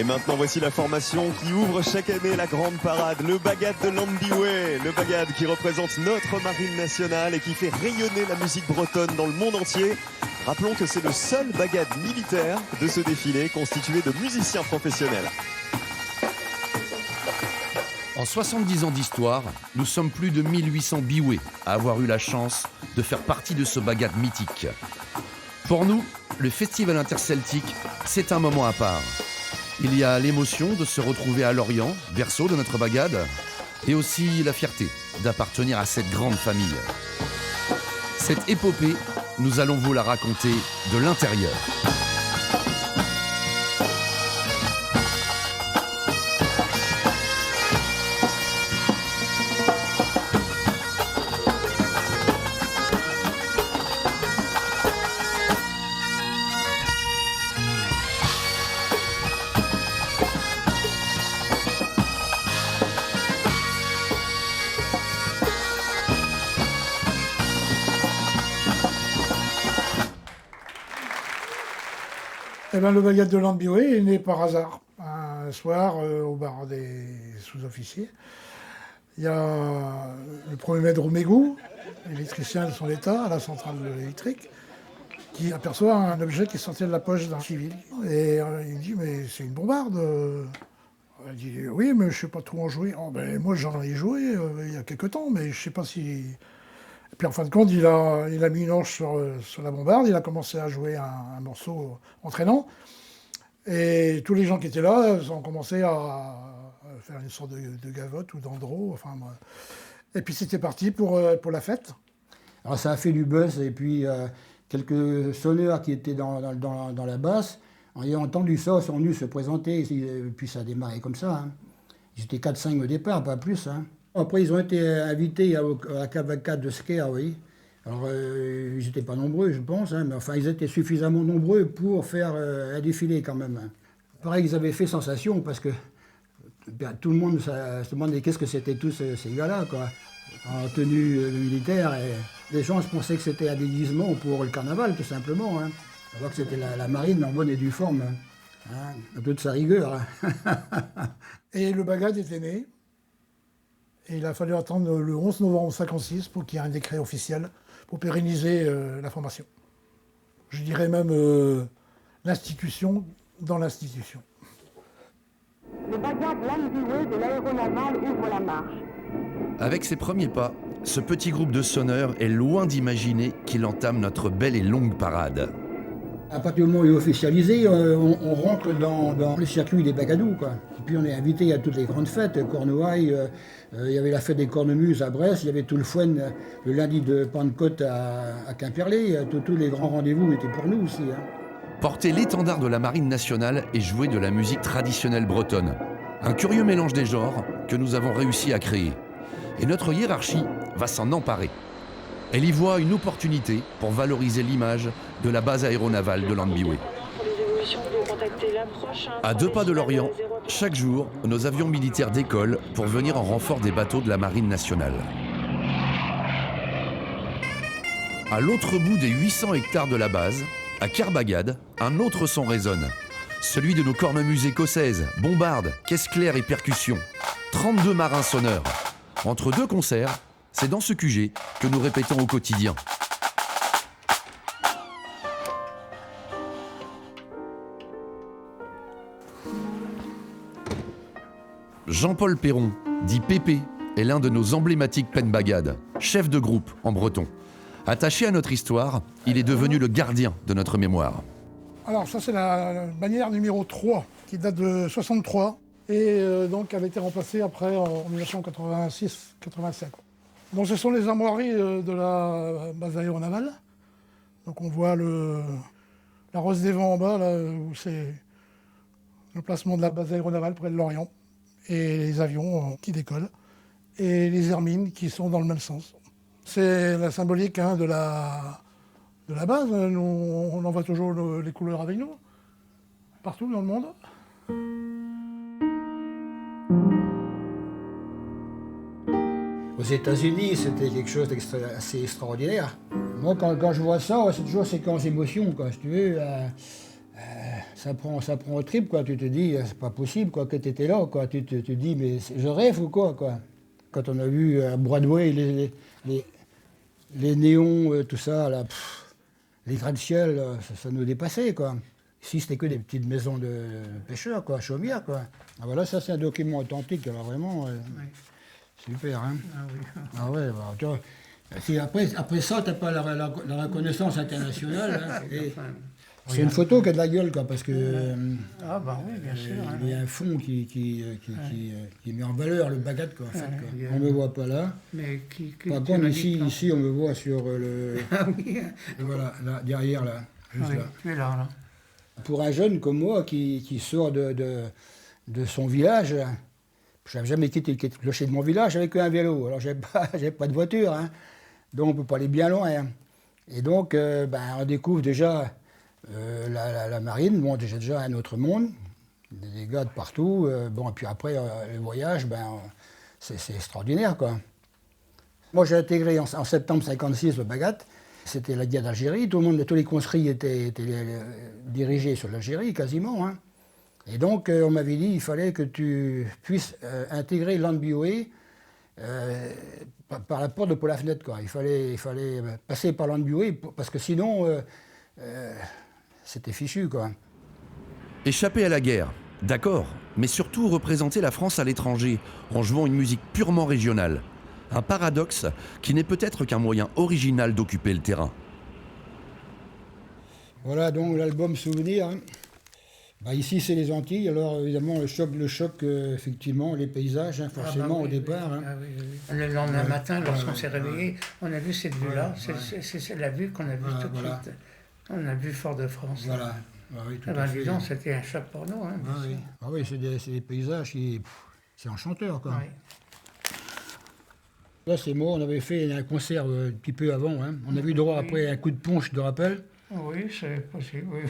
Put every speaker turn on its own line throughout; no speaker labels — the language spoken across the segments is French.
Et maintenant, voici la formation qui ouvre chaque année la grande parade, le Bagad de Llanbiwé. Le Bagad qui représente notre marine nationale et qui fait rayonner la musique bretonne dans le monde entier. Rappelons que c'est le seul Bagad militaire de ce défilé constitué de musiciens professionnels.
En 70 ans d'histoire, nous sommes plus de 1800 biwés à avoir eu la chance de faire partie de ce Bagad mythique. Pour nous, le festival interceltique, c'est un moment à part. Il y a l'émotion de se retrouver à Lorient, berceau de notre Bagad, et aussi la fierté d'appartenir à cette grande famille. Cette épopée, nous allons vous la raconter de l'intérieur.
Eh ben, le Bagad de Llanbiwé est né par hasard. Un soir, au bar des sous-officiers, il y a le premier maître Romégou, électricien de son état, à la centrale électrique, qui aperçoit un objet qui sortait de la poche d'un civil. Et il dit « mais c'est une bombarde !» Il dit « oui, mais je ne sais pas trop en jouer. Oh, ben, moi, j'en ai joué il y a quelque temps, mais je ne sais pas si... » Et puis en fin de compte, il a mis une hanche sur la bombarde, il a commencé à jouer un morceau entraînant. Et tous les gens qui étaient là ont commencé à faire une sorte de gavotte ou d'andro. Enfin, et puis c'était parti pour la fête.
Alors ça a fait du buzz, et puis quelques sonneurs qui étaient dans la basse, en ayant entendu ça, sont venus se présenter, et puis ça a démarré comme ça. Hein. Ils étaient 4-5 au départ, pas plus. Hein. Après, ils ont été invités à la cavalcade de Sker, oui. Alors, ils n'étaient pas nombreux, je pense, hein, mais enfin, ils étaient suffisamment nombreux pour faire un défilé quand même. Hein. Pareil, ils avaient fait sensation parce que tout le monde se demandait qu'est-ce que c'était tous ces gars-là, quoi, en tenue militaire. Et les gens pensaient que c'était un déguisement pour le carnaval, tout simplement. Hein. Alors que c'était la marine en bonne et due forme, hein, un peu de sa rigueur. Hein.
Et le Bagad était né. Et il a fallu attendre le 11 novembre 1956 pour qu'il y ait un décret officiel pour pérenniser la formation. Je dirais même l'institution dans l'institution.
Le Bagad Llanbiwé de l'aéronaval ouvre la marche.
Avec ses premiers pas, ce petit groupe de sonneurs est loin d'imaginer qu'il entame notre belle et longue parade.
À partir du moment où il est officialisé, on rentre dans le circuit des Bagadous, quoi. Et puis on est invité à toutes les grandes fêtes, Cornouailles, il y avait la fête des cornemuses à Brest, il y avait tout le Fouenne le lundi de Pentecôte à Quimperlé, tous les grands rendez-vous étaient pour nous aussi. Hein.
Porter l'étendard de la marine nationale et jouer de la musique traditionnelle bretonne. Un curieux mélange des genres que nous avons réussi à créer. Et notre hiérarchie va s'en emparer. Elle y voit une opportunité pour valoriser l'image de la base aéronavale de Llanbiwé. À 2 pas de Lorient, chaque jour, nos avions militaires décollent pour venir en renfort des bateaux de la marine nationale. À l'autre bout des 800 hectares de la base, à Kerbagad, un autre son résonne. Celui de nos cornemuses écossaises, bombardes, caisses claires et percussions. 32 marins sonneurs. Entre 2 concerts, c'est dans ce QG que nous répétons au quotidien. Jean-Paul Perron, dit Pépé, est l'un de nos emblématiques penbagad, chef de groupe en breton. Attaché à notre histoire, il est devenu le gardien de notre mémoire.
Alors ça c'est la bannière numéro 3 qui date de 63 et donc avait été remplacée après en 1986-85. Bon, ce sont les armoiries de la base aéronavale. Donc on voit la Rose des Vents en bas, là où c'est le placement de la base aéronavale près de Lorient. Et les avions qui décollent, et les hermines qui sont dans le même sens. C'est la symbolique de la base. Nous, on envoie toujours les couleurs avec nous, partout dans le monde.
Aux États-Unis, c'était quelque chose d'assez extraordinaire. Moi, quand je vois ça, c'est toujours séquence émotion, quoi. Si tu veux, Ça prend au trip, quoi. Tu te dis, c'est pas possible, quoi, que tu étais là, quoi. Tu te dis, mais je rêve ou quoi, quoi. Quand on a vu à Broadway les néons, tout ça, là, les gratte-ciel, ça nous dépassait, quoi. Ici, c'était que des petites maisons de pêcheurs, quoi, chaumières, quoi. Ah, voilà, ça, c'est un document authentique, alors vraiment, super, hein.
Ah oui.
Ah ouais, bah, tu vois, si après ça, t'as pas la reconnaissance internationale, hein. C'est une photo qui a de la gueule, quoi, parce que
Ah bah oui, bien sûr. hein.
il y a un fond qui met en valeur le bagat, quoi, en fait, quoi.
il y a-
On me voit pas là.
Mais
Par contre, ici, on me voit sur le...
Ah oui,
Voilà, là, derrière, là, juste
oui,
là.
tu es là.
Pour un jeune comme moi qui sort de son village, je n'avais jamais quitté le clocher de mon village avec un vélo. Alors, j'avais pas de voiture, hein. Donc on ne peut pas aller bien loin, hein. Et donc, on découvre déjà la marine, bon, déjà un autre monde, des gars de partout. Et puis après, le voyage, c'est extraordinaire, quoi. Moi, j'ai intégré en septembre 1956 le Bagat. C'était la guerre d'Algérie. Tous les conscrits étaient dirigés sur l'Algérie, quasiment, hein. Et donc, on m'avait dit qu'il fallait que tu puisses intégrer Landbioué par la porte de par la fenêtre, quoi. Il fallait passer par Landbioué parce que sinon, c'était fichu, quoi.
Échapper à la guerre, d'accord, mais surtout représenter la France à l'étranger en jouant une musique purement régionale. Un paradoxe qui n'est peut-être qu'un moyen original d'occuper le terrain.
Voilà donc l'album Souvenir, hein. Ici, c'est les Antilles. Alors, évidemment, le choc, effectivement, les paysages, hein, forcément, au départ. Hein.
Ah oui, oui. Le lendemain matin, lorsqu'on s'est réveillé, on a vu cette vue-là. C'est la vue qu'on a vue tout de suite. On a vu Fort-de-France.
Voilà. Ah oui, tout
Ah
à
dis
fait.
donc, c'était un choc pour nous. Hein,
Ah oui, ah oui, c'est des paysages qui... c'est enchanteur, quoi.
Oui.
Là, c'est moi, on avait fait un concert un petit peu avant. Hein. On a eu droit après un coup de punch, je te rappelle.
Oui, c'est possible, oui.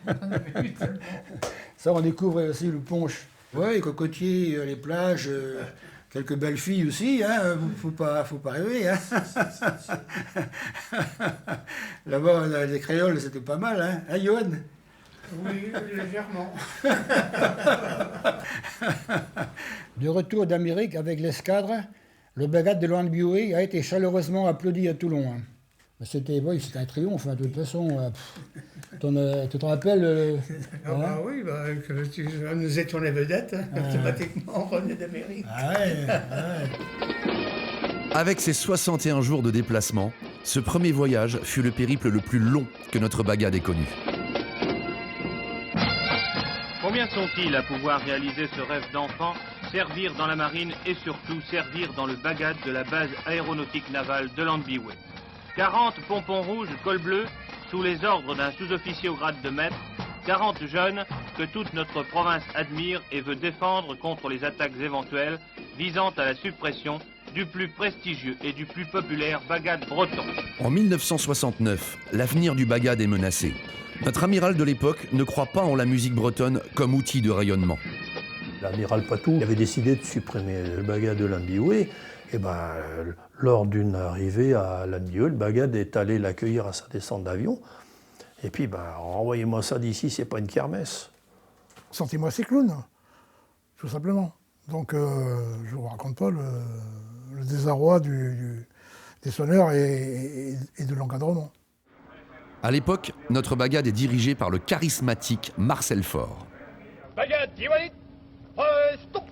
On avait vu tellement.
Ça, on découvre aussi le punch. Ouais, les cocotiers, les plages, quelques belles filles aussi, hein. Faut pas rêver, hein. Là-bas, les créoles, c'était pas mal, hein. Hein, Johan?
Oui, légèrement.
De retour d'Amérique avec l'escadre, le Bagat de Landbioué a été chaleureusement applaudi à Toulon, hein. C'était un triomphe, hein, de toute façon. Tu te rappelles
Oui, nous étions les vedettes, hein, automatiquement, on revenait d'Amérique.
Ah ouais.
Avec ses 61 jours de déplacement, ce premier voyage fut le périple le plus long que notre Bagad ait connu.
Combien sont-ils à pouvoir réaliser ce rêve d'enfant, servir dans la marine et surtout servir dans le Bagad de la base aéronautique navale de Landbioué? 40 pompons rouges, col bleu, sous les ordres d'un sous-officier au grade de maître, 40 jeunes que toute notre province admire et veut défendre contre les attaques éventuelles visant à la suppression du plus prestigieux et du plus populaire Bagad breton.
En 1969, l'avenir du Bagad est menacé. Notre amiral de l'époque ne croit pas en la musique bretonne comme outil de rayonnement.
L'amiral Patou avait décidé de supprimer le Bagad de Landbioué. Et lors d'une arrivée à Landbioué, le Bagad est allé l'accueillir à sa descente d'avion. Et puis, renvoyez-moi ça d'ici, c'est pas une kermesse.
Sentez-moi ces clowns, tout simplement. Donc, je ne vous raconte pas le désarroi des sonneurs et de l'encadrement.
À l'époque, notre Bagad est dirigé par le charismatique Marcel Faure.
Bagad, Diwanit, stop,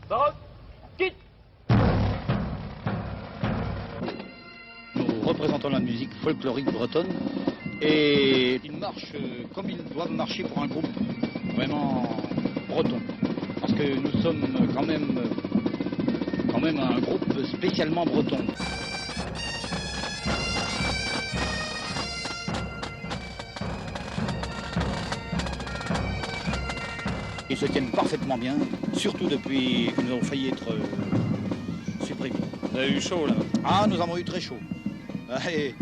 Baroque, quitte.
Nous représentons la musique folklorique bretonne et ils marchent comme ils doivent marcher pour un groupe vraiment breton. Parce que nous sommes quand même un groupe spécialement breton. Ils se tiennent parfaitement bien, surtout depuis que nous avons failli être supprimés.
Vous avez eu chaud là?
Ah, nous avons eu très chaud. Et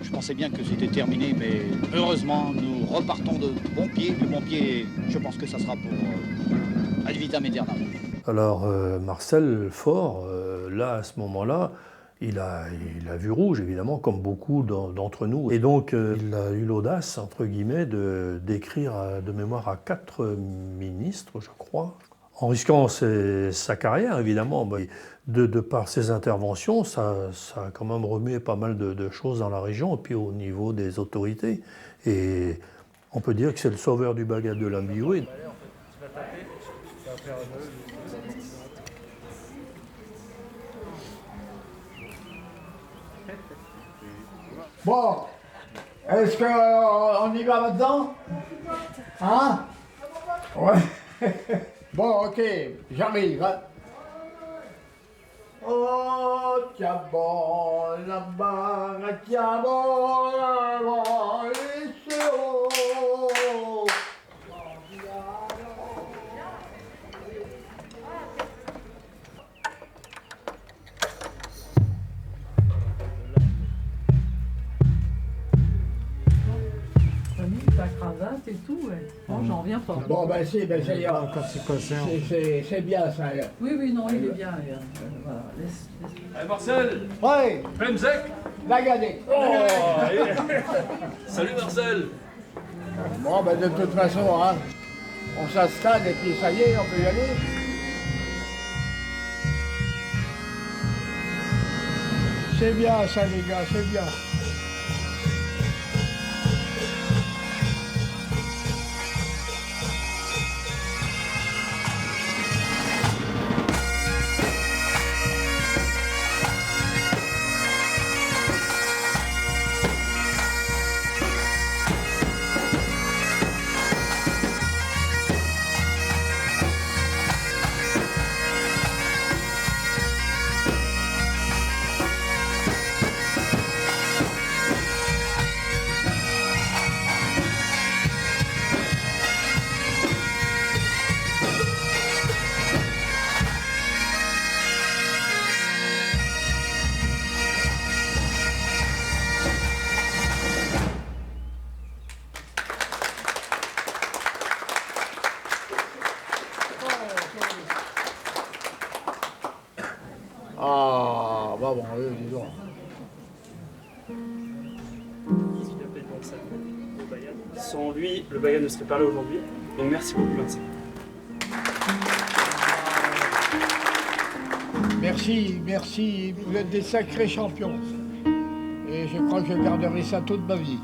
je pensais bien que c'était terminé, mais heureusement, nous repartons de bon pied. Du bon pied, je pense que ça sera pour ad vitam aeternam.
Alors Marcel Faure, là, à ce moment-là, il a vu rouge, évidemment, comme beaucoup d'entre nous. Et donc, il a eu l'audace, entre guillemets, d'écrire de mémoire à 4 ministres, je crois, en risquant sa carrière, évidemment. De par ses interventions, ça a quand même remué pas mal de choses dans la région, et puis au niveau des autorités. Et on peut dire que c'est le sauveur du bagad de l'Ambiwé.
Bon, est-ce qu'on y va maintenant? Hein? Ouais. Bon, ok, j'arrive. Hein. Oh, tiens bon, là-bas, tiens bon, là-bas, ici, oh.
Ta cravate et tout, ouais. Bon, j'en reviens pas.
Bon, ben si, ça y est. C'est bien ça.
Oui, non, il est bien. Voilà, laisse.
Allez, Marcel.
Ouais.
Plemzek.
Bagadé.
Oh. Salut Marcel.
Bon, ben de toute façon, hein, on s'installe et puis ça y est, on peut y aller. C'est bien ça, les gars, c'est bien. Ah, bah bon, dis donc.
Sans lui, le bagad ne serait pas là aujourd'hui. Donc merci beaucoup, Vincent.
Merci, vous êtes des sacrés champions. Et je crois que je garderai ça toute ma vie.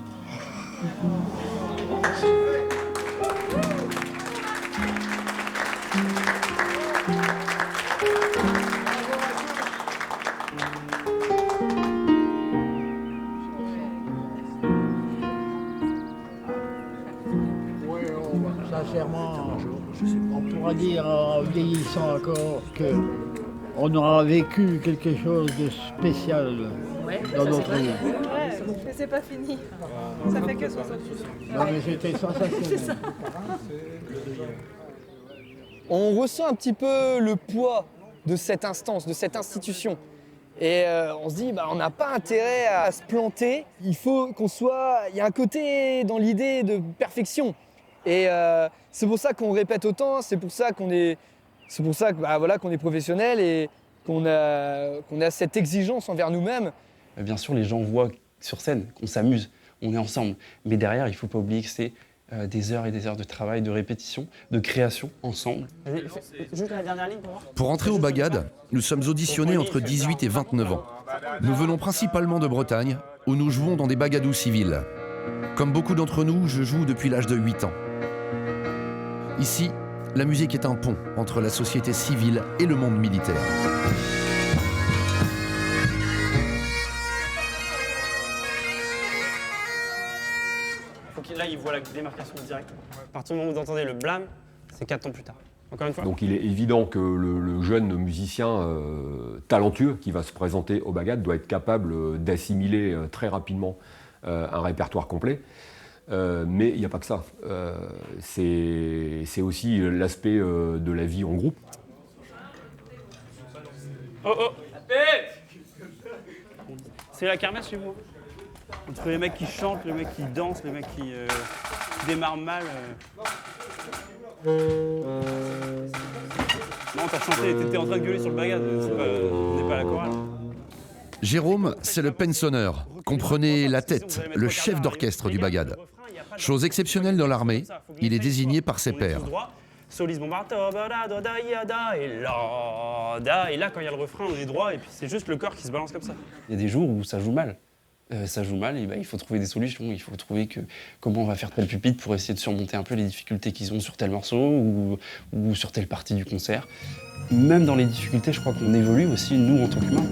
Sincèrement, on pourra dire en vieillissant encore qu'on aura vécu quelque chose de spécial dans notre vie.
Ouais, mais c'est pas fini. Ça fait que 60.
Non mais c'était sensationnel.
On ressent un petit peu le poids de cette instance, de cette institution. Et on se dit, on n'a pas intérêt à se planter. Il faut qu'on soit... Il y a un côté dans l'idée de perfection. Et c'est pour ça qu'on répète autant, c'est pour ça qu'on est professionnel et qu'on a cette exigence envers nous-mêmes.
Bien sûr, les gens voient sur scène qu'on s'amuse, on est ensemble. Mais derrière, il ne faut pas oublier que c'est des heures et des heures de travail, de répétition, de création ensemble.
Juste la dernière ligne pour voir.
Pour entrer au bagad, nous sommes auditionnés entre 18 et 29 ans. Nous venons principalement de Bretagne, où nous jouons dans des bagadous civils. Comme beaucoup d'entre nous, je joue depuis l'âge de 8 ans. Ici, la musique est un pont entre la société civile et le monde militaire.
Là, il voit la démarcation directe. À partir du moment où vous entendez le blâme, c'est 4 ans plus tard. Encore une fois.
Donc il est évident que le jeune musicien talentueux qui va se présenter au bagad doit être capable d'assimiler très rapidement un répertoire complet. Mais il n'y a pas que ça. C'est aussi l'aspect de la vie en groupe.
Oh oh! C'est la kermesse chez vous? Entre les mecs qui chantent, les mecs qui dansent, les mecs qui démarrent mal. Non, t'as chanté, t'étais en train de gueuler sur le bagad, on n'est pas à la chorale.
Jérôme, c'est le pensonneur. Comprenez la tête, le chef d'orchestre du bagad. Chose exceptionnelle dans l'armée, il est désigné par ses pairs.
Solis bombard, et là, quand il y a le refrain, on est droit, et puis c'est juste le corps qui se balance comme ça.
Il y a des jours où ça joue mal. Ça joue mal, et il faut trouver des solutions. Il faut trouver comment on va faire tel pupitre pour essayer de surmonter un peu les difficultés qu'ils ont sur tel morceau ou sur telle partie du concert. Même dans les difficultés, je crois qu'on évolue aussi, nous, en tant qu'humains.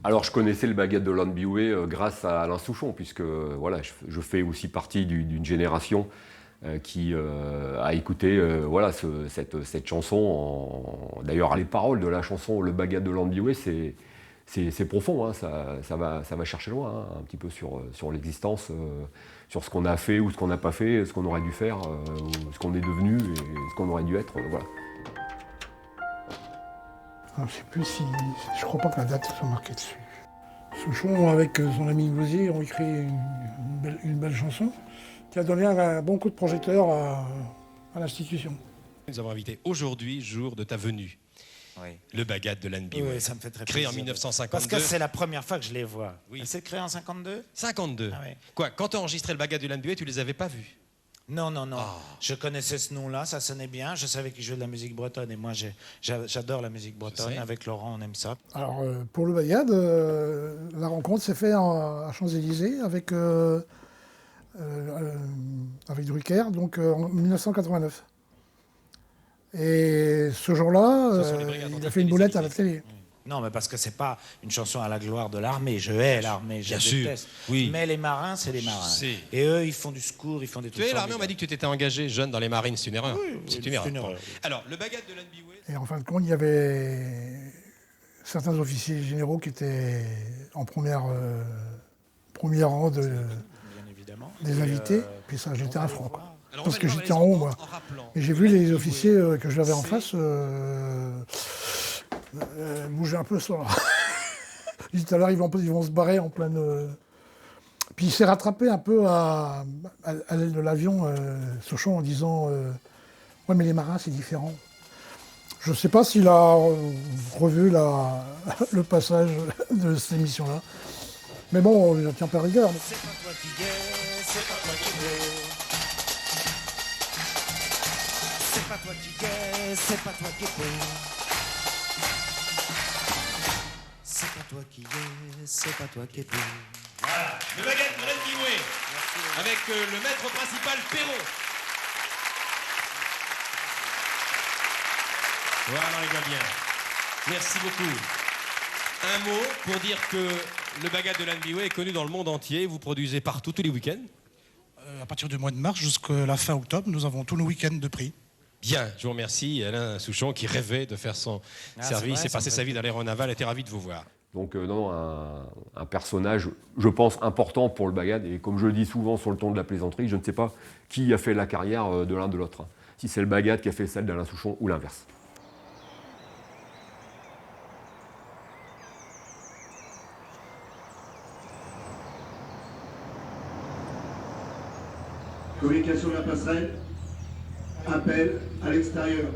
Alors je connaissais le bagad de Landbiwé grâce à Alain Souchon, puisque voilà, je fais aussi partie d'une génération qui a écouté voilà, cette chanson. D'ailleurs, les paroles de la chanson Le bagad de Landbiwé, c'est profond, hein, ça va chercher loin, hein, un petit peu sur l'existence, sur ce qu'on a fait ou ce qu'on n'a pas fait, ce qu'on aurait dû faire, ou ce qu'on est devenu et ce qu'on aurait dû être. Voilà.
Je ne sais plus si... Je crois pas que la date soit marquée dessus. Souchon, avec son ami Gousier, ont écrit une belle chanson qui a donné un bon coup de projecteur à l'institution.
Nous avons invité aujourd'hui, jour de ta venue, le bagad de Landbiwé.
Oui, ça me fait très
créé
plaisir.
En 1952.
Parce que c'est la première fois que je les vois.
Oui.
C'est créé en 52 ?
52.
Ah, oui.
Quoi, quand tu as enregistré le bagad de Landbiwé, tu les avais pas vus?
Non. Je connaissais ce nom-là, ça sonnait bien. Je savais qu'il jouait de la musique bretonne et moi j'adore la musique bretonne. Avec Laurent, on aime ça.
Alors pour le bagad, la rencontre s'est faite à Champs-Élysées avec Drucker, donc en 1989. Et ce jour-là, il a fait une boulette à la télé.
Non, mais parce que c'est pas une chanson à la gloire de l'armée. Je hais l'armée, je déteste.
Oui.
Mais les marins, c'est les marins. Et eux, ils font du secours, ils font des trucs.
Tu es l'armée, on m'a dit que tu t'étais engagé jeune dans les marines, c'est une erreur.
Oui,
c'est une erreur. Alors, le bagad de Landbiwé.
Et en fin de compte, il y avait certains officiers généraux qui étaient en premier rang des invités. Puis ça, j'étais un franc, quoi. Parce que j'étais en haut, moi. Et j'ai vu les officiers que j'avais en face bouger un peu sur leur... Tout à l'heure, ils vont se barrer en pleine... Puis il s'est rattrapé un peu à l'aile de l'avion, Souchon, en disant ouais, mais les marins, c'est différent. Je ne sais pas s'il a revu le passage de cette émission-là. Mais bon, on ne tient pas rigueur.
C'est pas toi qui guet, c'est pas toi qui guet. C'est pas toi qui guet, c'est pas toi qui guet. C'est pas toi qui guet, c'est pas toi qui guet.
Voilà, le bagad de Landbiwé, avec le maître principal Perrault. Voilà, on les voit bien. Merci beaucoup. Un mot pour dire que le bagad de Landbiwé est connu dans le monde entier. Vous produisez partout, tous les week-ends.
À partir du mois de mars jusqu'à la fin octobre, nous avons tous nos week-ends de prix.
Bien, je vous remercie. Alain Souchon, qui rêvait de faire son service et passer sa vie dans l'aéronaval, était ravi de vous voir.
Donc un personnage, je pense, important pour le bagad. Et comme je le dis souvent sur le ton de la plaisanterie, je ne sais pas qui a fait la carrière de l'un de l'autre. Si c'est le bagad qui a fait celle d'Alain Souchon ou l'inverse.
Communication de la passerelle. Appel à l'extérieur.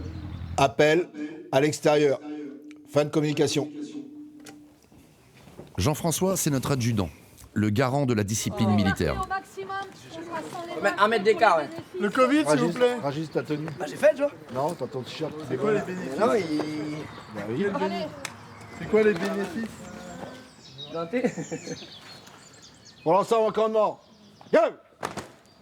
Appel à l'extérieur. Fin de communication.
Jean-François, c'est notre adjudant, le garant de la discipline militaire.
Un mètre d'écart, ouais.
Le Covid, s'il vous plaît. Ragis, ta tenue.
Bah, j'ai fait, tu vois.
Non, t'as ton t-shirt.
C'est quoi les bénéfices?
Non,
Bah oui.
C'est quoi les bénéfices?
Pour l'ensemble en commandement. Go!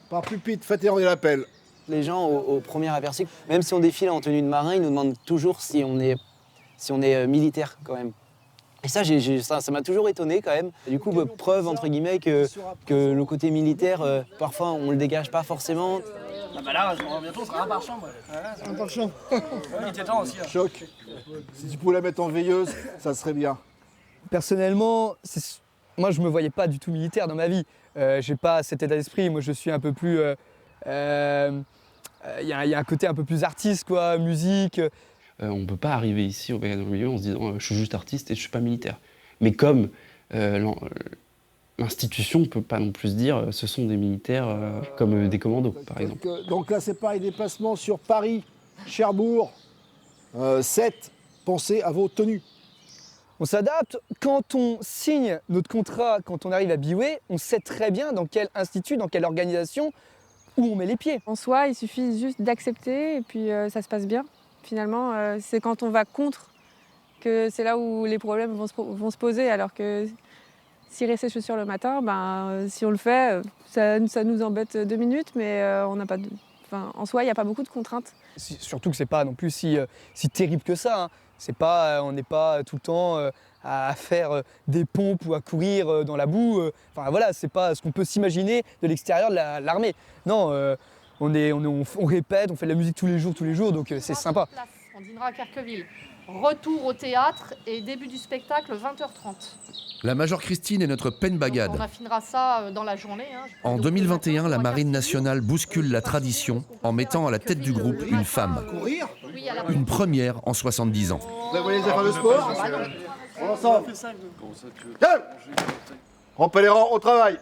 Par pupitre, faites errer l'appel.
Les gens, au premier aperçu, même si on défile en tenue de marin, ils nous demandent toujours si on est militaire, quand même. Et ça, ça m'a toujours étonné quand même. Et du coup, preuve entre guillemets que le côté militaire, parfois on le dégage pas forcément. Ah bah là, bientôt on sera un par chambre.
Un par chambre.
Il était temps aussi.
Choc. Si tu pouvais la mettre en veilleuse, ça serait bien.
Personnellement, moi je me voyais pas du tout militaire dans ma vie. J'ai pas cet état d'esprit. Moi je suis un peu plus. Il y a un côté un peu plus artiste, quoi, musique.
On ne peut pas arriver ici au Bagad de Lambivoué en se disant je suis juste artiste et je ne suis pas militaire. Mais comme l'institution ne peut pas non plus se dire ce sont des militaires comme des commandos, par exemple.
Donc là, c'est pareil, déplacement sur Paris, Cherbourg, 7. Pensez à vos tenues.
On s'adapte. Quand on signe notre contrat, quand on arrive à Bioué, on sait très bien dans quel institut, dans quelle organisation, où on met les pieds.
En soi, il suffit juste d'accepter et puis ça se passe bien. Finalement, c'est quand on va contre que c'est là où les problèmes vont se poser. Alors que cirer ses chaussures le matin, si on le fait, ça nous embête 2 minutes, mais on n'a pas de... en soi, il n'y a pas beaucoup de contraintes.
Surtout que c'est pas non plus si terrible que ça. Hein. C'est pas, on n'est pas tout le temps à faire des pompes ou à courir dans la boue. Voilà, c'est pas ce qu'on peut s'imaginer de l'extérieur de l'armée. Non. On répète, on fait de la musique tous les jours, donc c'est sympa.
On dînera à Kerqueville. Retour au théâtre et début du spectacle 20h30.
La Major Christine est notre Pen Bagad.
On affinera ça dans la journée.
En 2021, la Marine nationale bouscule la tradition en mettant à la tête du groupe une femme. Une première en 70 ans.
Vous voyez les affaires de sport? Ensemble. Rompez les rangs au travail.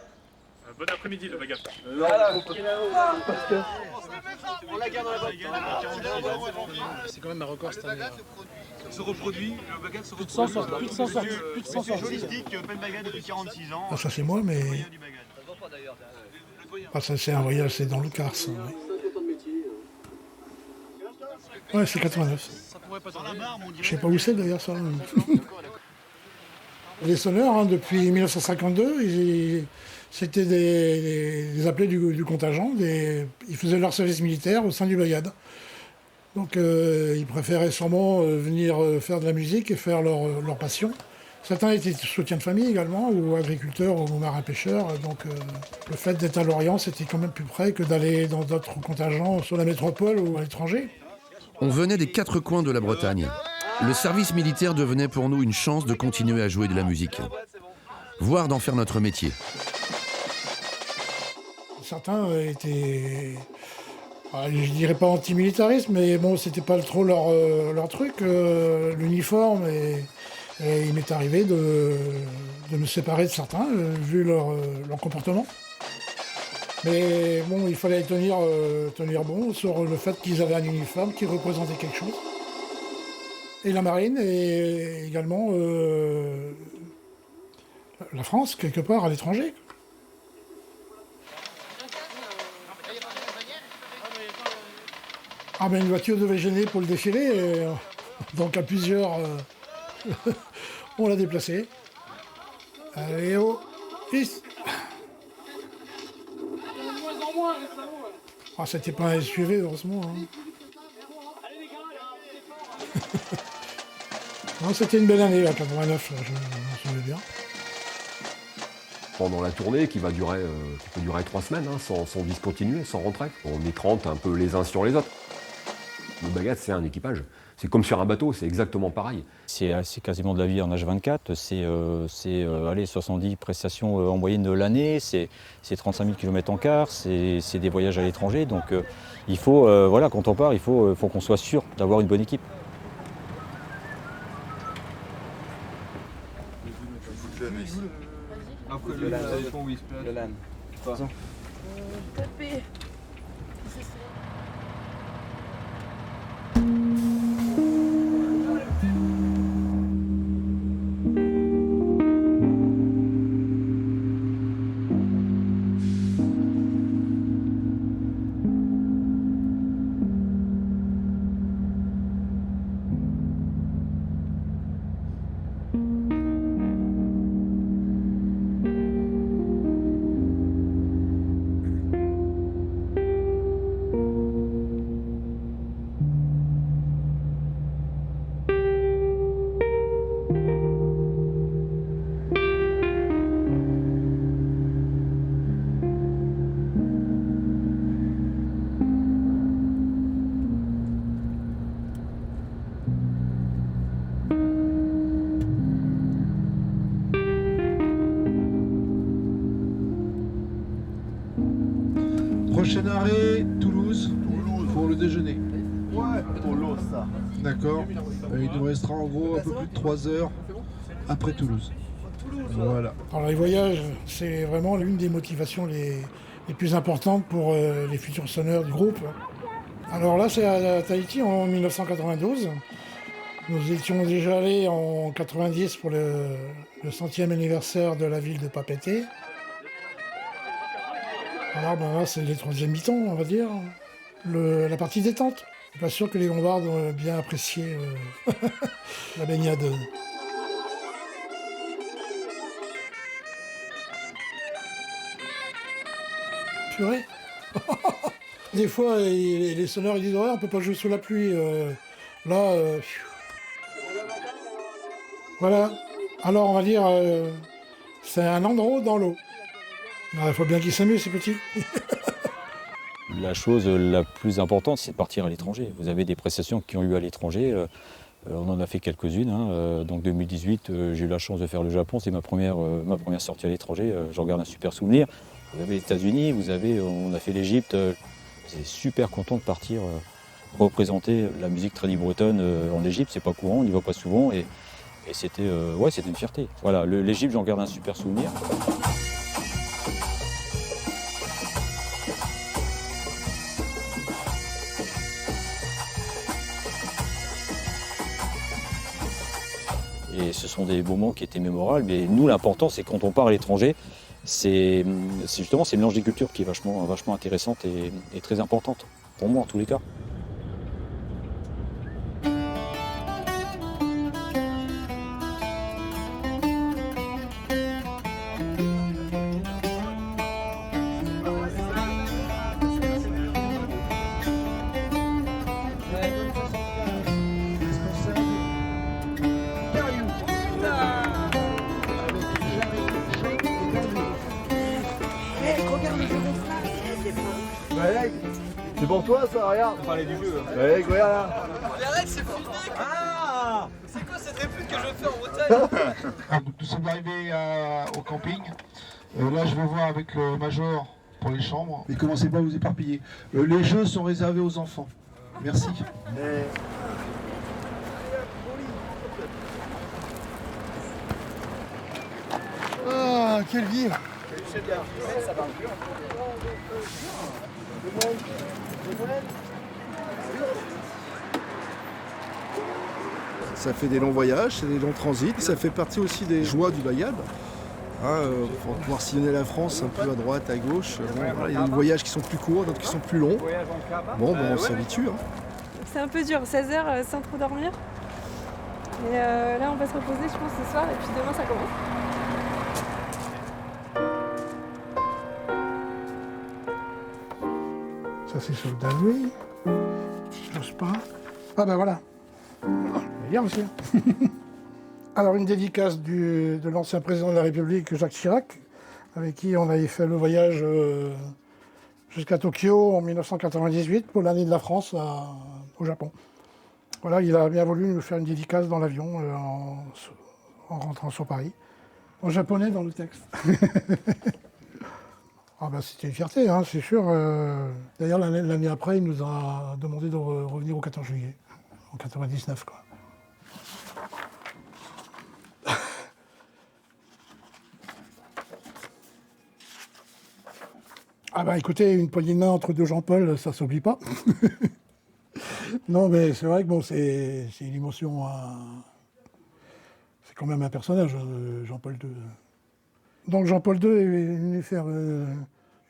Bon après-midi, le Bagad.
C'est quand même un record cette année.
Se reproduit, le Bagad se reproduit.
Plus de 100 sorties.
Je dis que Pen Bagad depuis 46 ans.
Ça c'est moi, mais... ça c'est un voyage, c'est dans le Cars. Ouais, c'est 89. Je sais pas où c'est d'ailleurs ça. Les sonneurs, depuis 1952, c'était des appelés du contingent. Ils faisaient leur service militaire au sein du Bagad. Donc ils préféraient sûrement venir faire de la musique et faire leur passion. Certains étaient soutiens de famille également, ou agriculteurs, ou marins-pêcheurs. Donc le fait d'être à Lorient, c'était quand même plus près que d'aller dans d'autres contingents sur la métropole ou à l'étranger.
On venait des 4 coins de la Bretagne. Le service militaire devenait pour nous une chance de continuer à jouer de la musique, voire d'en faire notre métier.
Certains étaient, je dirais pas antimilitaristes, mais bon, c'était pas trop leur truc, l'uniforme, et il m'est arrivé de me séparer de certains, vu leur comportement. Mais bon, il fallait tenir bon sur le fait qu'ils avaient un uniforme qui représentait quelque chose. Et la marine, et également la France, quelque part, à l'étranger. Une voiture devait gêner pour le défilé, donc à plusieurs, on l'a déplacée. Allez, oh, piste. C'était pas un SUV, heureusement. Hein. Non, c'était une belle année, là, 89, je m'en souviens bien.
Pendant la tournée, qui peut durer 3 semaines, sans discontinuer, sans retraite. On est 30 un peu les uns sur les autres. Le Bagad, c'est un équipage. C'est comme sur un bateau, c'est exactement pareil.
C'est quasiment de la vie en H24, c'est 70 prestations en moyenne de l'année, c'est 35 000 km en quart, c'est des voyages à l'étranger. Donc il faut, quand on part, il faut qu'on soit sûr d'avoir une bonne équipe.
Le LAN.
Tapez.
Prochain arrêt, Toulouse, pour le déjeuner. Ouais, Toulouse, ça. D'accord. Il nous restera en gros un peu plus de 3 heures après Toulouse. Voilà.
Alors les voyages, c'est vraiment l'une des motivations les plus importantes pour les futurs sonneurs du groupe. Alors là, c'est à Tahiti en 1992. Nous étions déjà allés en 90 pour le 100e anniversaire de la ville de Papeete. Alors là, c'est les troisième mi-temps, on va dire. La partie détente. Je suis pas sûr que les Lombards ont bien apprécié la baignade. Purée. Des fois, les sonneurs ils disent ouais, on peut pas jouer sous la pluie. Là, voilà. Alors on va dire, c'est un endroit dans l'eau. Il faut bien qu'ils s'amusent, ces petits.
La chose la plus importante, c'est de partir à l'étranger. Vous avez des prestations qui ont eu à l'étranger. On en a fait quelques-unes. Donc 2018, j'ai eu la chance de faire le Japon. C'est ma première sortie à l'étranger. J'en garde un super souvenir. Vous avez les États-Unis, on a fait l'Égypte. J'étais super content de partir représenter la musique tradi bretonne en Égypte. C'est pas courant, on n'y va pas souvent. Et c'était une fierté. Voilà, l'Égypte, j'en garde un super souvenir. Et ce sont des moments qui étaient mémorables. Mais nous, l'important, c'est quand on part à l'étranger, c'est justement ce mélange des cultures qui est vachement intéressante et très importante, pour moi en tous les cas.
C'est pour toi ça, regarde. On parlait du jeu. Ouais, regarde là.
Les règles, c'est fini. Ah, c'est quoi cette réplique que je fais en Bretagne?
Nous sommes arrivés au camping. Là, je vais voir avec le major pour les chambres.
Mais commencez pas à vous éparpiller. Les jeux sont réservés aux enfants. Merci.
Ah, quelle ville!
Ça fait des longs voyages, c'est des longs transits. Ça fait partie aussi des joies du bagad. Pour pouvoir sillonner la France un peu à droite, à gauche. Il y a des voyages qui sont plus courts, d'autres qui sont plus longs. Bon, on s'habitue.
C'est un peu dur, 16 heures sans trop dormir. Et là, on va se reposer, je pense, ce soir, et puis demain, ça commence.
Ça, c'est Soldat Louis. J'ose pas. Ah ben voilà. Bien aussi. Alors, une dédicace de l'ancien président de la République, Jacques Chirac, avec qui on avait fait le voyage jusqu'à Tokyo en 1998 pour l'année de la France au Japon. Voilà, il a bien voulu nous faire une dédicace dans l'avion en rentrant sur Paris. En japonais dans le texte. Ah ben, c'était une fierté, hein, c'est sûr. D'ailleurs, l'année après, il nous a demandé de revenir au 14 juillet, en 99, quoi. Ah ben écoutez, une poignée de main entre deux Jean-Paul, ça s'oublie pas. Non, mais c'est vrai que bon, c'est une émotion. C'est quand même un personnage, Jean-Paul II. Donc Jean-Paul II est venu faire une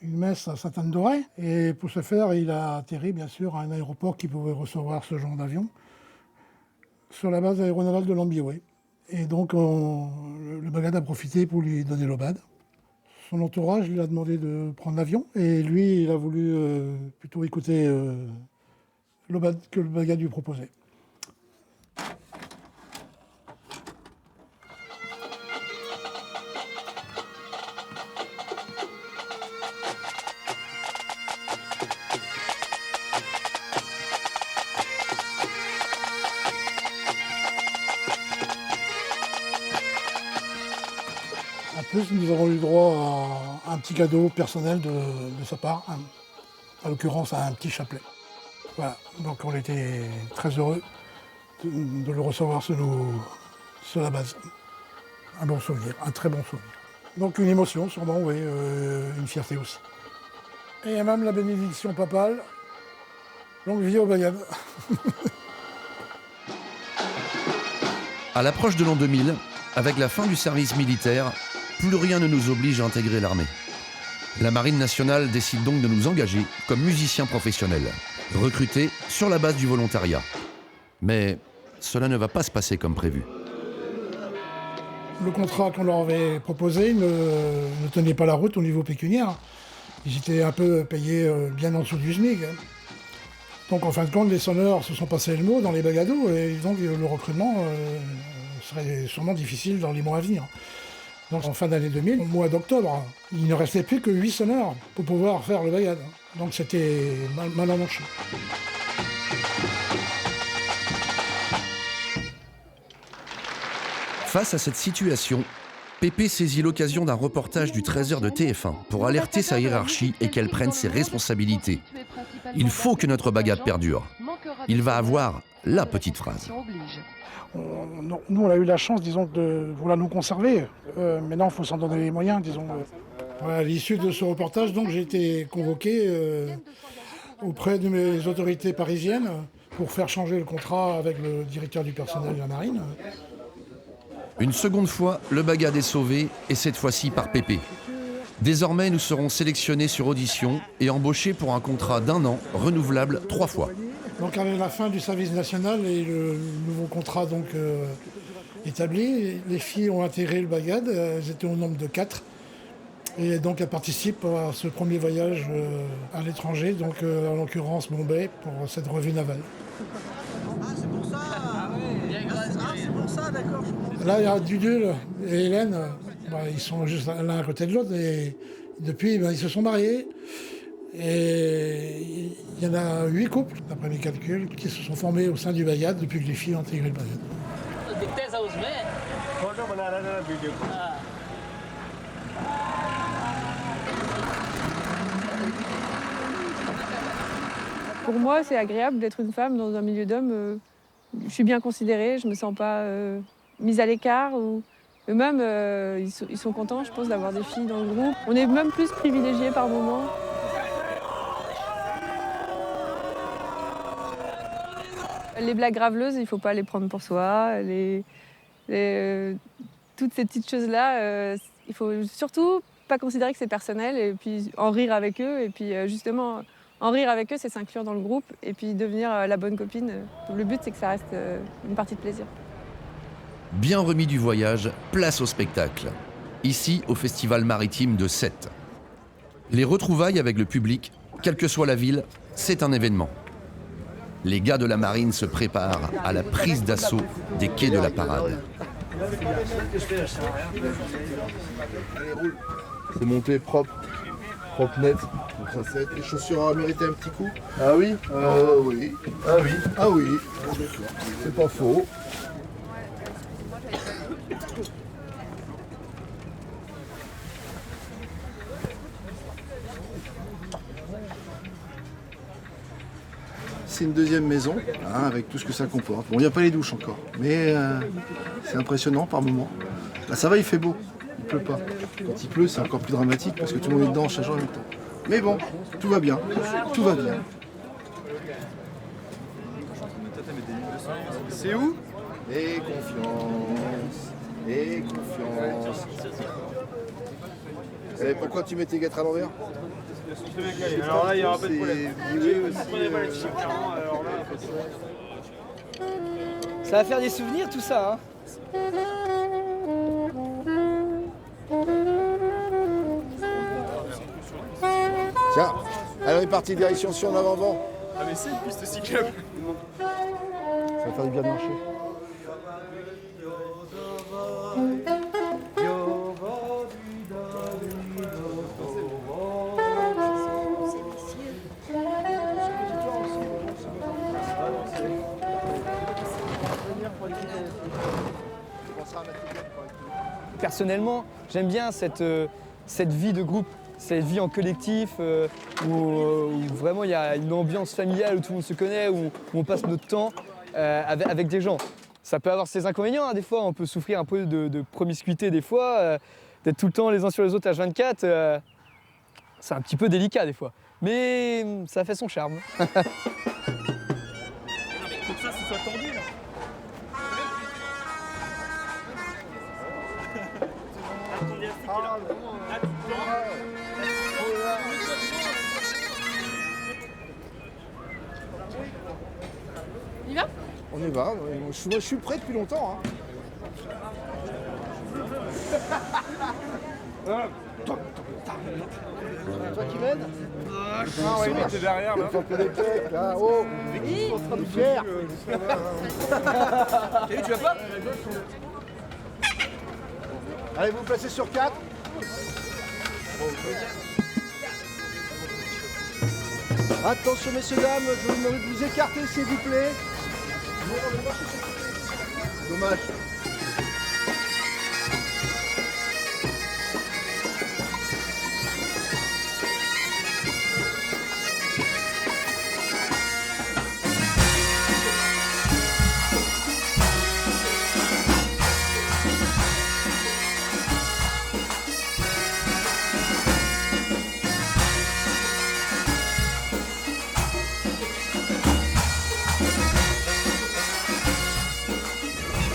messe à Sainte-Anne-d'Auray. Et pour ce faire, il a atterri, bien sûr, à un aéroport qui pouvait recevoir ce genre d'avion, sur la base aéronavale de Lambiway. Et donc, le bagad a profité pour lui donner l'obad. Son entourage lui a demandé de prendre l'avion. Et lui, il a voulu plutôt écouter l'obad que le bagad lui proposait. En plus, nous avons eu droit à un petit cadeau personnel de sa part. en l'occurrence un petit chapelet. Voilà, donc on était très heureux de le recevoir sur la base. Un bon souvenir, un très bon souvenir. Donc une émotion sûrement, oui, une fierté aussi. Et même la bénédiction papale, longue vie au bagad.
À l'approche de l'an 2000, avec la fin du service militaire, plus rien ne nous oblige à intégrer l'armée. La Marine nationale décide donc de nous engager comme musiciens professionnels, recrutés sur la base du volontariat. Mais cela ne va pas se passer comme prévu.
Le contrat qu'on leur avait proposé ne tenait pas la route au niveau pécuniaire. Ils étaient un peu payés bien en dessous du SMIC. Donc en fin de compte, les sonneurs se sont passés le mot dans les bagados et donc le recrutement serait sûrement difficile dans les mois à venir. Donc en fin d'année 2000, au mois d'octobre, il ne restait plus que 8 sonneurs pour pouvoir faire le bagad. Donc c'était mal emmanché.
Face à cette situation, Pépé saisit l'occasion d'un reportage du 13h de TF1 pour alerter sa hiérarchie et qu'elle prenne ses responsabilités. Il faut que notre bagad perdure. Il va avoir la petite phrase.
Nous, on a eu la chance, disons, de vouloir nous conserver. Maintenant, il faut s'en donner les moyens, disons. À l'issue de ce reportage, donc, j'ai été convoqué auprès de mes autorités parisiennes pour faire changer le contrat avec le directeur du personnel de la marine.
Une seconde fois, le bagad est sauvé, et cette fois-ci par Pépé. Désormais, nous serons sélectionnés sur audition et embauchés pour un contrat d'1 an, renouvelable 3 fois.
Donc avec la fin du service national et le nouveau contrat donc, établi, les filles ont intégré le bagad, elles étaient au nombre de 4. Et donc elles participent à ce premier voyage à l'étranger, donc en l'occurrence Bombay, pour cette revue navale.
C'est pour ça, d'accord.
Là, il y a Dudul et Hélène, ils sont juste l'un à côté de l'autre, et depuis, ils se sont mariés. Et il y en a 8 couples, d'après mes calculs, qui se sont formés au sein du bagad depuis que les filles ont intégré le bagad.
Pour moi, c'est agréable d'être une femme dans un milieu d'hommes. Je suis bien considérée, je me sens pas mise à l'écart. Eux-mêmes, ils sont contents, je pense, d'avoir des filles dans le groupe. On est même plus privilégiés par moments. Les blagues graveleuses, il ne faut pas les prendre pour soi. Toutes ces petites choses-là, il faut surtout pas considérer que c'est personnel et puis en rire avec eux. Et puis justement, en rire avec eux, c'est s'inclure dans le groupe et puis devenir la bonne copine. Le but, c'est que ça reste une partie de plaisir.
Bien remis du voyage, place au spectacle. Ici, au Festival maritime de Sète. Les retrouvailles avec le public, quelle que soit la ville, c'est un événement. Les gars de la marine se préparent à la prise d'assaut des quais de la parade.
C'est monté propre, net. Donc ça c'est les chaussures à mériter un petit coup. Ah oui. Oui. Ah oui. Ah oui. C'est pas faux. C'est une deuxième maison, hein, avec tout ce que ça comporte. Bon, il n'y a pas les douches encore, mais c'est impressionnant par moments. Là, ça va, il fait beau, il pleut pas. Quand il pleut, c'est encore plus dramatique parce que tout le monde est dedans chaque jour en même temps. Mais bon, tout va bien, tout va bien. C'est où ? Et confiance, et confiance. Et pourquoi tu mets tes guêtres à l'envers ?
Alors là, il n'y aura pas de problème.
Ça va faire des souvenirs tout ça, hein.
Tiens, allez, on est parti direction sur en avant-vent.
Ah mais c'est une piste cyclable.
Ça va faire du bien de marcher.
Personnellement, j'aime bien cette vie de groupe. cette vie en collectif où vraiment il y a une ambiance familiale où tout le monde se connaît, où on passe notre temps avec des gens. Ça peut avoir ses inconvénients, hein, des fois, on peut souffrir un peu de promiscuité des fois, d'être tout le temps les uns sur les autres H24, c'est un petit peu délicat des fois. Mais ça fait son charme.
Faut que ça, ce soit tendu là.
On y va?
On y va, je suis prêt depuis longtemps. Hein. Toi qui m'aides?
Ah oui, mais t'es derrière là.
Là, oh, Pierre.
Salut, tu vas pas?
Allez, vous placez sur 4. Attention messieurs, dames, je vous demande de vous écarter s'il vous plaît. Dommage.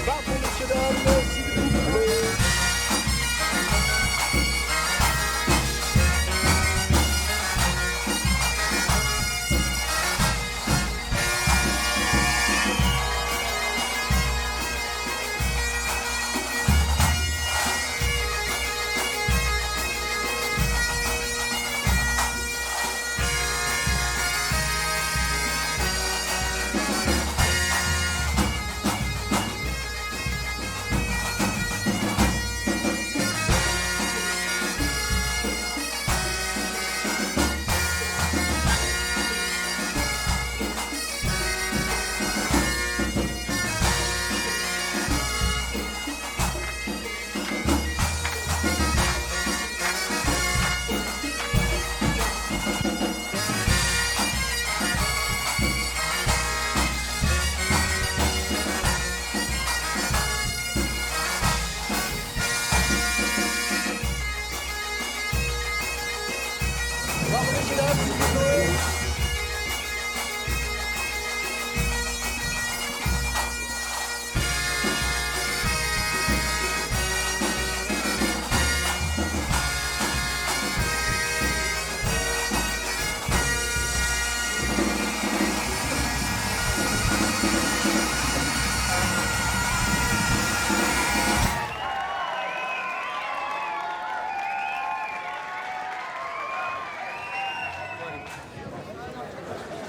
Pardon messieurs, dames, s'il vous plaît.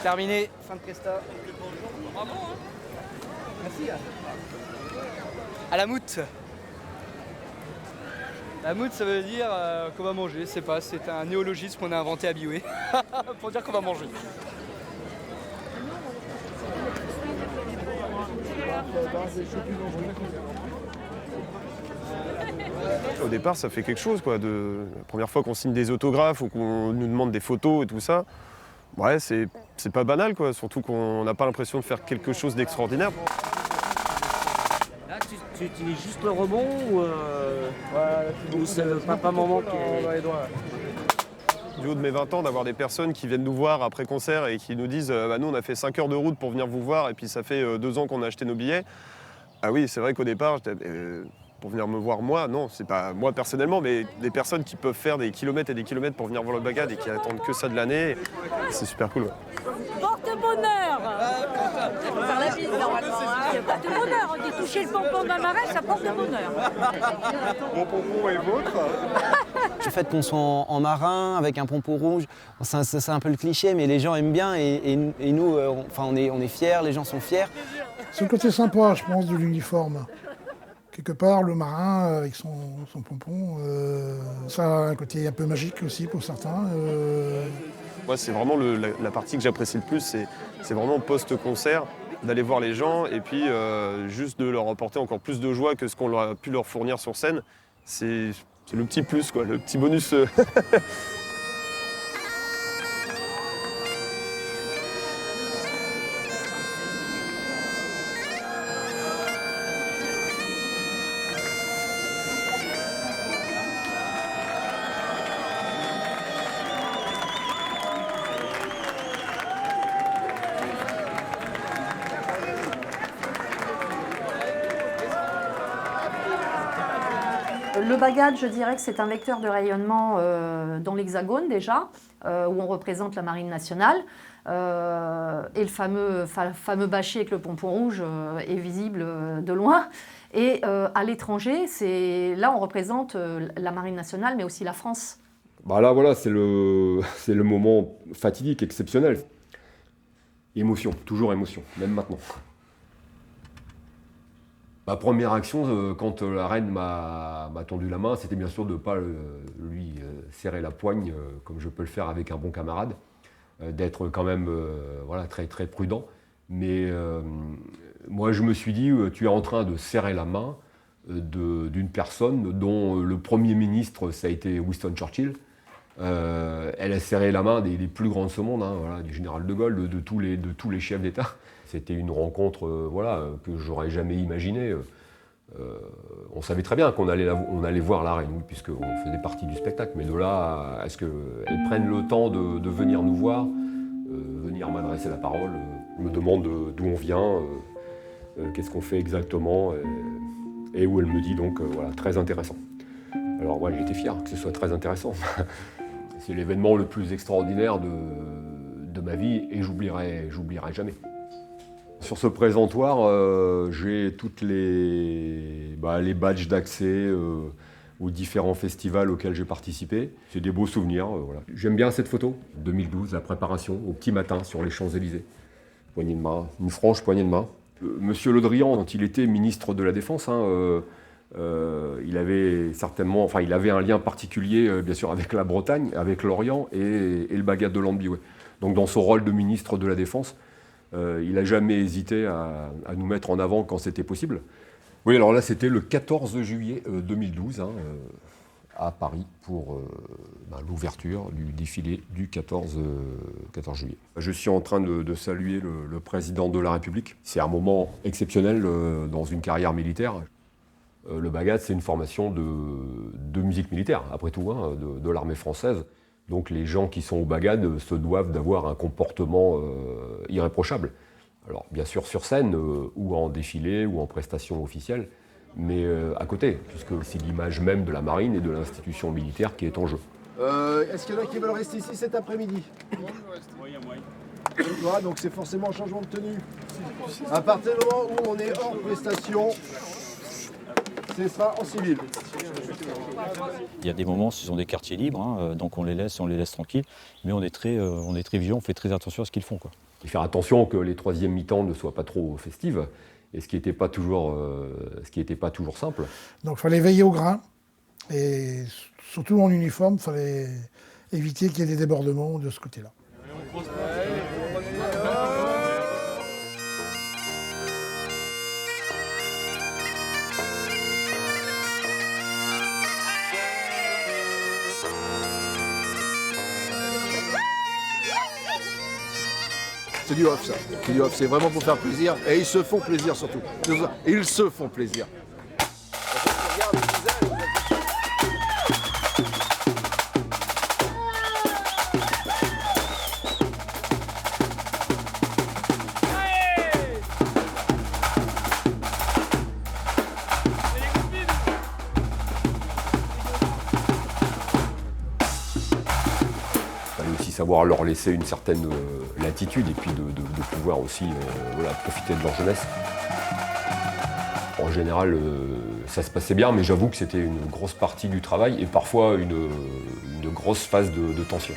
Terminé, fin de presta.
Bravo, hein.
Merci. À la moute. La moute, ça veut dire qu'on va manger, c'est pas, c'est un néologisme qu'on a inventé à Bioué pour dire qu'on va manger.
Au départ, ça fait quelque chose, quoi. La première fois qu'on signe des autographes ou qu'on nous demande des photos et tout ça, ouais, c'est pas banal, quoi. Surtout qu'on n'a pas l'impression de faire quelque chose d'extraordinaire.
Là, tu utilises juste le rebond ou c'est le papa-maman qui est...
Du haut de mes 20 ans, d'avoir des personnes qui viennent nous voir après concert et qui nous disent bah, nous, on a fait 5 heures de route pour venir vous voir et puis ça fait 2 ans qu'on a acheté nos billets. Ah oui, c'est vrai qu'au départ, pour venir me voir, moi, non, c'est pas moi personnellement, mais des personnes qui peuvent faire des kilomètres et des kilomètres pour venir voir le Bagad et qui attendent que ça de l'année, c'est super cool. Ouais.
Porte-bonheur. On va faire la bise normalement. Porte-bonheur, on dit toucher le pompon d'un marais, ça porte bonheur.
Mon pompon est vôtre.
Le fait qu'on soit en marin avec un pompon rouge, c'est un peu le cliché, mais les gens aiment bien et nous, on est fiers, les gens sont fiers.
C'est le côté sympa, je pense, de l'uniforme. Quelque part, le marin avec son pompon, ça a un côté un peu magique aussi pour certains.
Moi, c'est vraiment la partie que j'apprécie le plus, c'est vraiment post-concert, d'aller voir les gens et puis juste de leur apporter encore plus de joie que ce qu'on a pu leur fournir sur scène. C'est le petit plus, quoi, le petit bonus
Le bagad, je dirais que c'est un vecteur de rayonnement dans l'Hexagone déjà, où on représente la Marine nationale. Et le fameux bâcher avec le pompon rouge est visible de loin. Et à l'étranger, là on représente la Marine nationale, mais aussi la France.
Bah là, voilà, c'est le moment fatidique, exceptionnel. Émotion, toujours émotion, même maintenant. Ma première action, quand la reine m'a tendu la main, c'était bien sûr de ne pas lui serrer la poigne, comme je peux le faire avec un bon camarade, d'être quand même voilà, très, très prudent. Mais moi, je me suis dit, tu es en train de serrer la main d'une personne dont le Premier ministre, ça a été Winston Churchill. Elle a serré la main des plus grands de ce monde, hein, voilà, du général de Gaulle, de tous les chefs d'État. C'était une rencontre voilà, que j'aurais jamais imaginée. On savait très bien qu'on allait voir la reine, oui, puisqu'on faisait partie du spectacle. Mais de là à ce qu'elle prenne le temps de venir nous voir, venir m'adresser la parole, me demande d'où on vient, qu'est-ce qu'on fait exactement, et où elle me dit donc, voilà, très intéressant. Alors moi, j'étais fier que ce soit très intéressant. C'est l'événement le plus extraordinaire de ma vie et j'oublierai jamais. Sur ce présentoir, j'ai toutes les badges d'accès aux différents festivals auxquels j'ai participé. C'est des beaux souvenirs. Voilà. J'aime bien cette photo. 2012, la préparation, au petit matin sur les Champs-Élysées. Poignée de main, une franche poignée de main. Monsieur Le Drian, quand il était ministre de la Défense, il avait un lien particulier, bien sûr, avec la Bretagne, avec l'Orient et le bagad de Lembiouen. Donc dans son rôle de ministre de la Défense, il n'a jamais hésité à nous mettre en avant quand c'était possible. Oui, alors là, c'était le 14 juillet 2012, à Paris, pour l'ouverture du défilé du 14 juillet. Je suis en train de saluer le président de la République. C'est un moment exceptionnel dans une carrière militaire. Le bagad, c'est une formation de musique militaire, après tout, hein, de l'armée française. Donc les gens qui sont au bagad se doivent d'avoir un comportement irréprochable. Alors bien sûr sur scène, ou en défilé, ou en prestation officielle, mais à côté, puisque c'est l'image même de la marine et de l'institution militaire qui est en jeu.
Est-ce qu'il y en a qui veulent rester ici cet après-midi? Voilà, donc c'est forcément un changement de tenue. À partir du moment où on est hors prestation, ce sera en civil.
Il y a des moments, ce sont des quartiers libres, hein, donc on les laisse tranquilles, mais on est très vigilants, on fait très attention à ce qu'ils font, quoi.
Et faire attention que les troisièmes mi-temps ne soient pas trop festives, et ce qui n'était pas toujours simple.
Donc il fallait veiller au grain, et surtout en uniforme, il fallait éviter qu'il y ait des débordements de ce côté-là.
C'est du off, ça. C'est du off, c'est vraiment pour faire plaisir. Et ils se font plaisir surtout. Ils se font plaisir.
Savoir leur laisser une certaine latitude et puis de pouvoir aussi profiter de leur jeunesse. En général, ça se passait bien, mais j'avoue que c'était une grosse partie du travail et parfois une grosse phase de tension.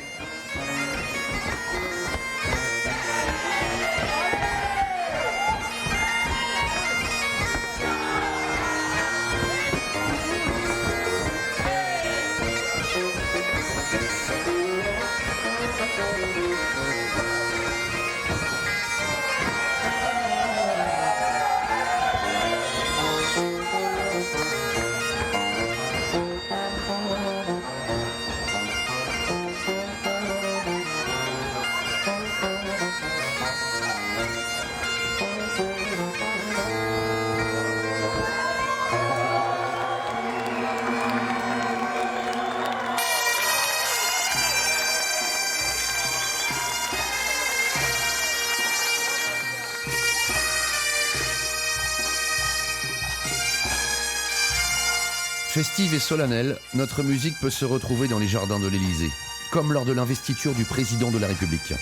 Festive et solennelle, notre musique peut se retrouver dans les jardins de l'Élysée, comme lors de l'investiture du président de la République.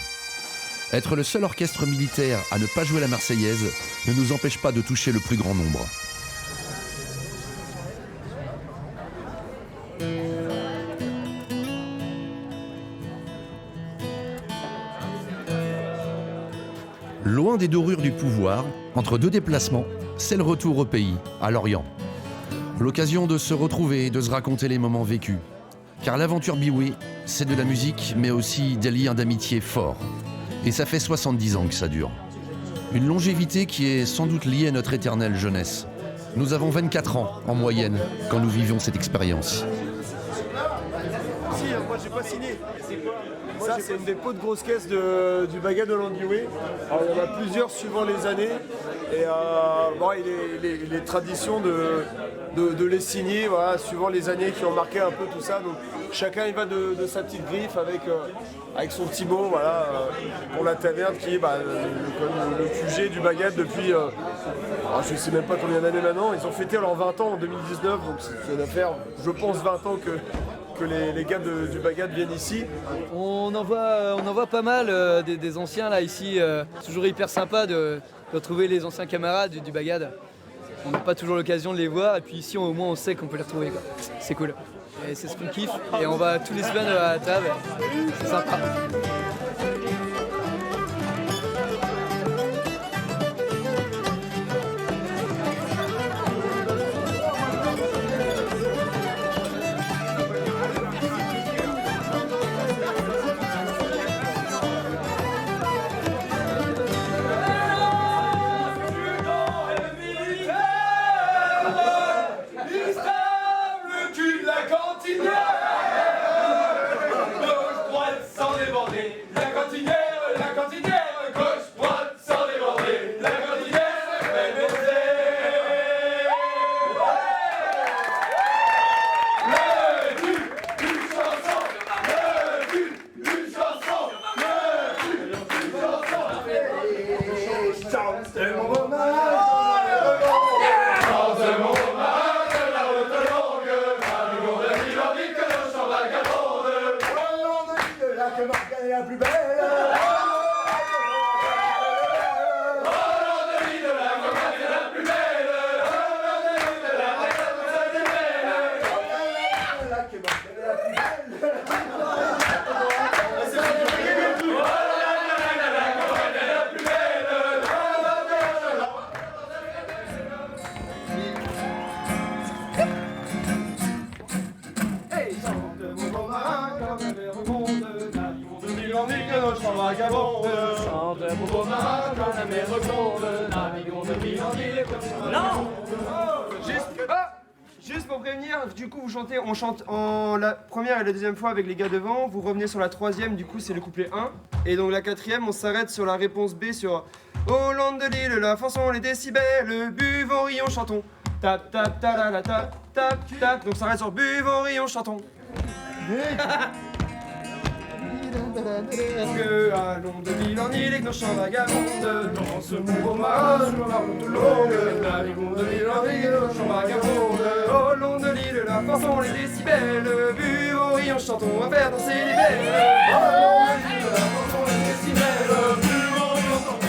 Être le seul orchestre militaire à ne pas jouer la Marseillaise ne nous empêche pas de toucher le plus grand nombre. Loin des dorures du pouvoir, entre deux déplacements, c'est le retour au pays, à Lorient. L'occasion de se retrouver et de se raconter les moments vécus. Car l'aventure Bioué, c'est de la musique, mais aussi des liens d'amitié forts. Et ça fait 70 ans que ça dure. Une longévité qui est sans doute liée à notre éternelle jeunesse. Nous avons 24 ans, en moyenne, quand nous vivions cette expérience.
Si, moi j'ai pas signé. Ça, c'est une des pots de grosses caisses du bagad de Landbioué. Il y en a plusieurs suivant les années. Et bon, il est tradition de les signer, voilà, suivant les années qui ont marqué un peu tout ça. Donc chacun il va de sa petite griffe avec son petit mot, voilà, pour la taverne qui est le QG du bagad depuis, je ne sais même pas combien d'années maintenant. Ils ont fêté leurs 20 ans en 2019, donc ça doit faire, je pense, 20 ans que les gars du bagad viennent ici.
On en voit pas mal des anciens là ici. Toujours hyper sympa de retrouver les anciens camarades du bagad. On n'a pas toujours l'occasion de les voir et puis ici au moins on sait qu'on peut les retrouver. C'est cool. Et c'est ce qu'on kiffe et on va tous les semaines à la table. C'est sympa.
Juste pour prévenir, du coup on chante en la première et la deuxième fois avec les gars devant, vous revenez sur la troisième, du coup c'est le couplet 1, et donc la quatrième on s'arrête sur la réponse B sur Hollande de Lille, la chanson, les décibels, buvons, rions, chantons, tap tap ta la la tap tap tap, donc on s'arrête sur buvons, rions, chantons. Que allons de ville en île et que nos chants vagabondes dans ce mouvement sur la route longue. Naviguons de ville en île et nos chants vagabondes. Au long de l'île, la chanson, les décibels, buvons, rions, chantons, à faire danser les belles. Au long de l'île, la chanson, les décibels, buvons, rions, chantons.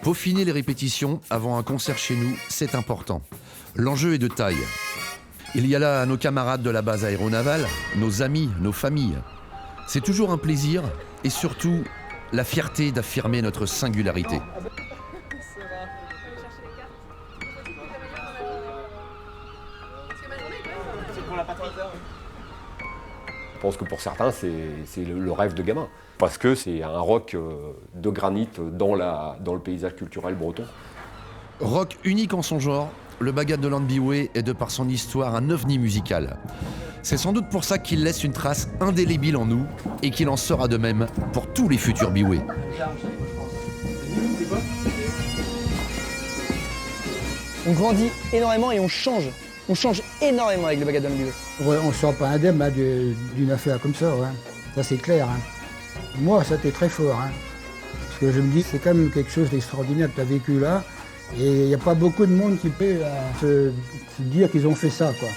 Peaufiner les répétitions avant un concert chez nous, c'est important. L'enjeu est de taille. Il y a là nos camarades de la base aéronavale, nos amis, nos familles. C'est toujours un plaisir et surtout la fierté d'affirmer notre singularité.
Je pense que pour certains, c'est le rêve de gamin. Parce que c'est un rock de granit dans le paysage culturel breton.
Rock unique en son genre, le bagad de Landbioué est de par son histoire un ovni musical. C'est sans doute pour ça qu'il laisse une trace indélébile en nous et qu'il en sera de même pour tous les futurs bioués.
On grandit énormément et on change. On change énormément avec le bagad de Landbioué.
Ouais, on ne sort pas indemne hein, d'une affaire comme ça, ouais. Ça c'est clair. Hein. Moi, ça c'était très fort. Hein.
que je me dis, c'est quand même quelque chose d'extraordinaire que tu as vécu là. Et il n'y a pas beaucoup de monde qui peut se dire qu'ils ont fait ça, quoi.